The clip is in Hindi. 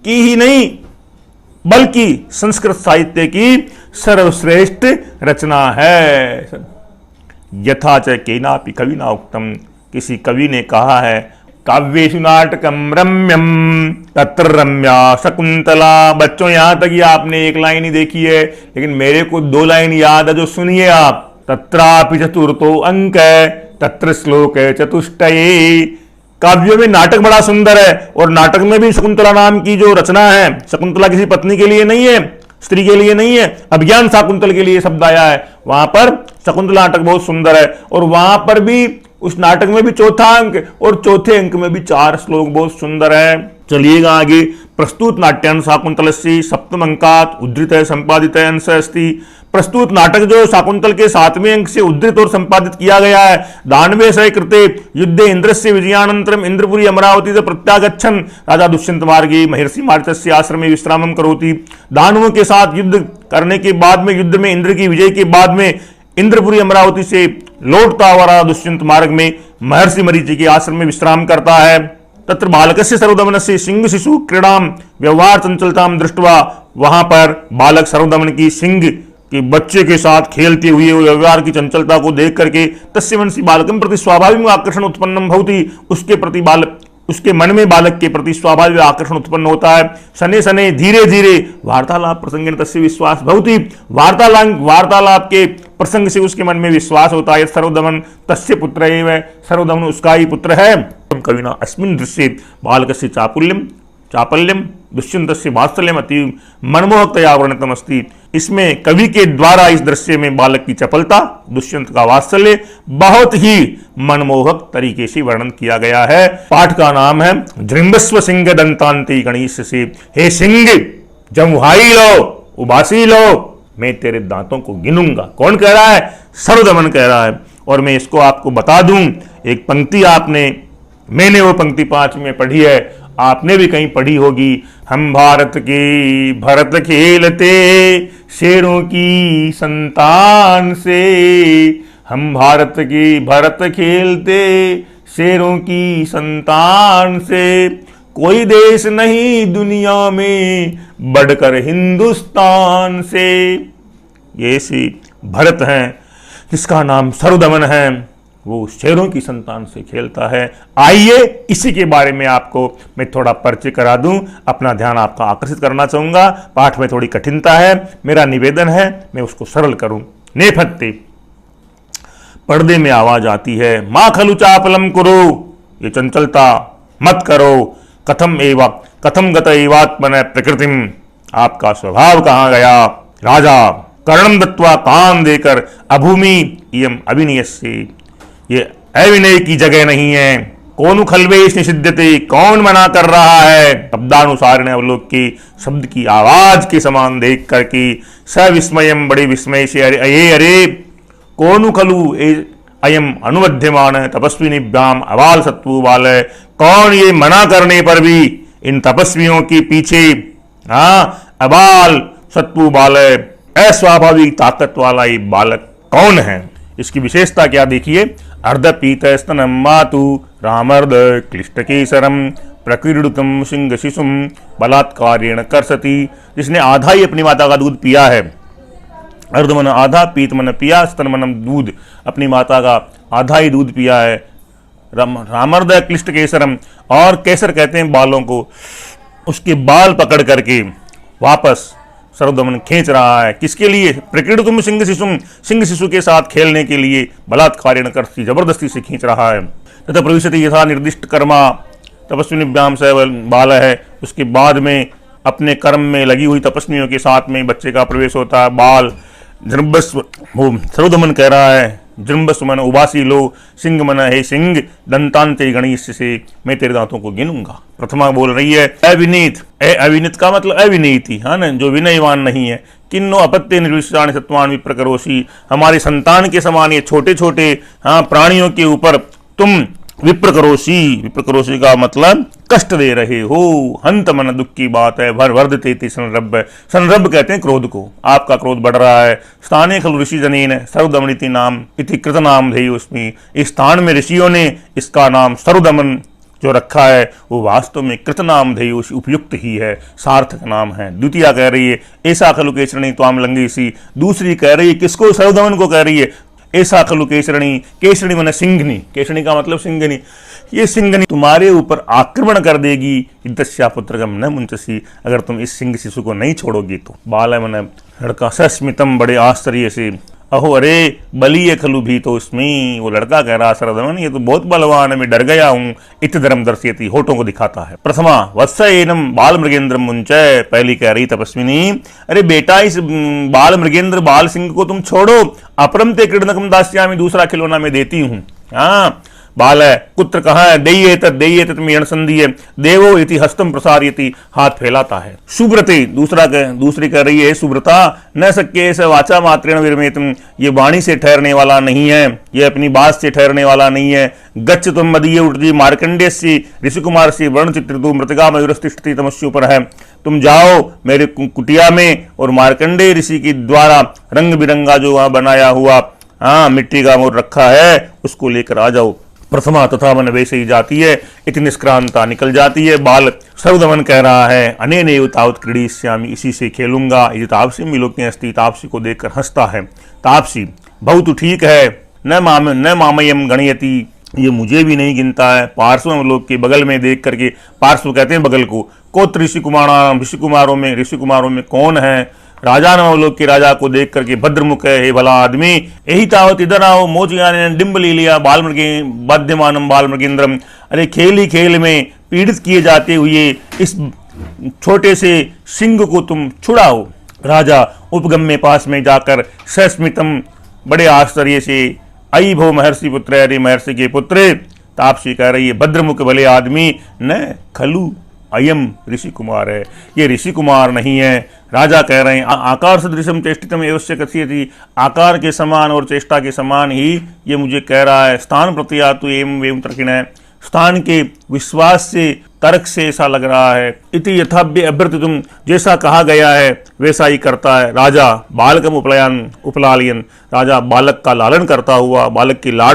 की ही नहीं बल्कि संस्कृत साहित्य की सर्वश्रेष्ठ रचना है। यथा च केनापि कविना उक्तम, किसी कवि ने कहा है, काव्येषु नाटकम रम्यम तत्र रम्या शकुंतला। बच्चों यहां तक ही आपने एक लाइन ही देखी है, लेकिन मेरे को 2 लाइन याद है जो सुनिए आप। तत्रापि चतुर्थो अंक तत्र श्लोक चतुष्टये। काव्यों में नाटक बड़ा सुंदर है, और नाटक में भी शकुंतला नाम की जो रचना है, शकुंतला किसी पत्नी के लिए नहीं है, स्त्री के लिए नहीं है, अभिज्ञान शाकुंतल के लिए शब्द आया है। वहां पर शकुंतला नाटक बहुत सुंदर है, और वहां पर भी उस नाटक में भी चौथा अंक, और चौथे अंक में भी 4 श्लोक बहुत सुंदर है। चलिएगा आगे। प्रस्तुत नाट्यान शाकुंतलस्य सप्तम अंकात उद्धृत संपादित अंश अस्ति। प्रस्तुत नाटक जो शाकुंतल के 7वें अंक से उद्धृत और संपादित किया गया है। दानवे सह कृते युद्धे इंद्रस्य विजयानंतरम इंद्रपुरी अमरावती से प्रत्यागच्छन राजा दुष्यंत मार्गे महर्षि मारीचस्य आश्रमे विश्रामम करोति। दानवों के साथ युद्ध करने के बाद में, युद्ध में इंद्र की विजय के बाद में इंद्रपुरी अमरावती से लौटता हुआ राजा दुष्यंत मार्ग में महर्षि मरीचि के आश्रम में विश्राम करता है। तत्र बालकस्य सर्वदमनस्य सिंह शिशु क्रीड़ाम व्यवहार चंचलताम दृष्टवा। वहां पर बालक सर्वदमन की सिंह के बच्चे के साथ खेलते हुए व्यवहार की चंचलता को देख करके तस्य मनसि बालकम प्रति स्वाभाविक आकर्षण उत्पन्नम भवति। उसके प्रति बालक, उसके मन में बालक के प्रति स्वाभाविक आकर्षण उत्पन्न होता है। शनै शनै धीरे धीरे वार्तालाप प्रसंग तस्य विश्वास भवति। वार्तालाप के प्रसंग से उसके मन में विश्वास होता है। सर्वदमन तस्य पुत्र एव, सर्वदमन उसका ही पुत्र है। कविना अस्मिन् दृश्ये बालकस्य चापल्यम दुष्यंतस्य वात्सल्यम अति मनमोहकतया वर्णितम अस्ति। इसमें कवि के द्वारा इस दृश्य में बालक की चपलता, दुष्यंत का वात्सल्य बहुत ही मनमोहक तरीके से वर्णन किया गया है। पाठ का नाम है जृंबस्व सिंह दंतांति गणेश से। हे सिंह, जमुहाई लो, उबासी लो, मैं तेरे दांतों को गिनूंगा। कौन कह रहा है? सर्वदमन कह रहा है। और मैं इसको आपको बता दूं, एक पंक्ति मैंने वो पंक्ति 5 में पढ़ी है, आपने भी कहीं पढ़ी होगी। हम भारत के भरत खेलते शेरों की संतान से, हम भारत के भरत खेलते शेरों की संतान से, कोई देश नहीं दुनिया में बढ़कर हिंदुस्तान से। ये सी भरत हैं जिसका नाम सर्वदमन है, वो शेरों की संतान से खेलता है। आइए इसी के बारे में आपको मैं थोड़ा परिचय करा दूं, अपना ध्यान आपका आकर्षित करना चाहूंगा। पाठ में थोड़ी कठिनता है, मेरा निवेदन है मैं उसको सरल करूं। नेपथ्य, पर्दे में आवाज आती है, मां खलु चापलम करो, ये चंचलता मत करो। कथम गत एवात्मन प्रकृतिम, आपका स्वभाव कहां गया। राजा कर्णम दत्वा कान देकर अभूमि इयम अभिनयस्य, ये अविनय की जगह नहीं है। कौन खलवेश निषिद्धते, कौन मना कर रहा है। शब्दानुसार ने अवलोक की, शब्द की आवाज के समान देख करके सविस्मयम, बड़े विस्मय से, अरे कौन खलु अयम अनुमध्यमान तपस्विनीभ्याम अबाल सत्वु बाल। कौन ये मना करने पर भी इन तपस्वियों के पीछे अबाल सत्वु बाल, अस्वाभाविक ताकत वाला ये बालक कौन है। इसकी विशेषता क्या देखिए। अर्धपीत स्तनम मातु रामर्ध क्लिष्टकेसरम प्रकीर्णुतम सिंह शिशुम बलात्कारेण कर्षति। जिसने आधा ही अपनी माता का दूध पिया है, अर्ध मन आधा, पीत मन पिया, स्तन मनम दूध, अपनी माता का आधा ही दूध पिया है। रामर्ध क्लिष्ट केसरम, और केसर कहते हैं बालों को, उसके बाल पकड़ करके वापस सर्वदमन खींच रहा है। किसके लिए? प्रकीर्णुतम सिंह शिशुम, सिंह शिशु के साथ खेलने के लिए बलात्कारेण कर्षति, जबरदस्ती से खींच रहा है। तथा प्रविशति यथा निर्दिष्ट कर्मा तपस्विनीभ्याम स बाल है। उसके बाद में अपने कर्म में लगी हुई तपस्वियों के साथ में बच्चे का प्रवेश होता है। बाल जृंबस्व, सर्वदमन कह रहा है, जृंबस्व मन उबासी लो, सिंह मन है सिंह दंतांते गणेश से, मैं तेरे दांतों को गिनूंगा। प्रथमा बोल रही है अविनीत। अविनीत का मतलब अविनीति, हाँ ना, जो विनयवान नहीं है। किन्नो अपत्य निर्विषाण सत्वान विप्रकरोषि, हमारे संतान के समान ये छोटे छोटे प्राणियों के ऊपर तुम विप्रकरोषि, विप्रकरोषि का मतलब कष्ट दे रहे हो। हंत मन दुख की बात है। भर वर्धते संरभ, संरभ कहते हैं क्रोध को, आपका क्रोध बढ़ रहा है। स्थाने खलु ऋषि जनीन सर्वदमनिति नाम इति कृत नाम धेयुस्मि, इस स्थान में ऋषियों ने इसका नाम सर्वदमन जो रखा है वो वास्तव में कृतनामधेयु उपयुक्त ही है, सार्थक नाम है। द्वितीया कह रही है ऐसा खलु केसरणी त्वाम लंघयसि। दूसरी कह रही है किसको, सर्वदमन को कह रही है, ऐसा खलु केसरणी। केसरणी माने सिंघनी, केसरणी का मतलब सिंघनी। ये सिंघनी तुम्हारे ऊपर आक्रमण कर देगी। दस्या पुत्रगम न मुंचसी, अगर तुम इस सिंह शिशु को नहीं छोड़ोगी तो। बाल मन लड़का सस्मितम, बड़े आश्चर्य से, अहो अरे बलीय खलु भी तो इसमें। वो लड़का कह रहा सरदमन ये तो बहुत बलवान है, मैं डर गया हूं। इत धर्म दर्शयति, होठों को दिखाता है। प्रथमा वत्स एनम बाल मृगेंद्र मुंचय। पहली कह रही तपस्विनी अरे बेटा इस बाल मृगेंद्र बाल सिंह को तुम छोड़ो। अपरम ते क्रीडनकम दास्यामि, दूसरा खिलौना मैं देती हूं। हाँ बाल है, पुत्र कहाँ है, देये तत् मेण संधि है, देवो इति हस्तम प्रसारयति, हाथ फैलाता है। सुब्रते दूसरी कह रही है सुब्रता न सक्ये स वाचा मात्रेण विरमेतम, ये वाणी से ठहरने वाला नहीं है, ये अपनी बात से ठहरने वाला नहीं है। गच्छ तुम मदीय उठती मार्कंडेय से ऋषि कुमार से वर्ण चित्रितु मृतका मयूरस्तिष्ठति तमस्यु पर है। तुम जाओ मेरे कुटिया में और मार्कंडेय ऋषि के द्वारा रंग बिरंगा जो वहां बनाया हुआ मिट्टी का मोर रखा है उसको लेकर आ जाओ। प्रथमा तथा मन वैसे ही जाती है, इतनी निष्क्रांता निकल जाती है। बाल सर्वदमन कह रहा है अनेन तावत् क्रीडिष्यामि, इसी से खेलूंगा। ये तापसी मिलोके अस्ति, तापसी को देखकर हंसता है। तापसी बहुत ठीक है, न मामयम गणयति, ये मुझे भी नहीं गिनता है। पार्श्व लोग के बगल में देख करके, पार्श्व कहते हैं बगल को, कोत्र ऋषि कुमारों में कौन है। राजा नवलोक के राजा को देख करके भद्रमुख है, हे भला आदमी, यही तावत इधर आओ। मोचयाने डिम्ब ले लिया बाध्यमानम बाल मृगेंद्रम, अरे खेल ही खेल में पीड़ित किए जाते हुए इस छोटे से सिंह को तुम छुड़ाओ। राजा उपगम्य पास में जाकर सस्मितम, बड़े आश्चर्य से, आई भो महर्षि पुत्र, अरे महर्षि के पुत्र। तापसी कह रही है भद्रमुख भले आदमी, न खलु अयम ऋषि कुमार है, ये ऋषि कुमार नहीं है। राजा कह रहे हैं आकार सदृशम चेष्टितम एवश्य कथयति, आकार के समान और चेष्टा के समान ही ये मुझे कह रहा है। स्थान प्रत्यातु एवं तर्किण है, स्थान के विश्वास से तर्क से ऐसा लग रहा है। इति यथाभ्य अभ्यर्थितुम, जैसा कहा गया है वैसा ही करता है। राजा बालकम उपलायन, राजा बालक का लालन करता हुआ, बालक की लाड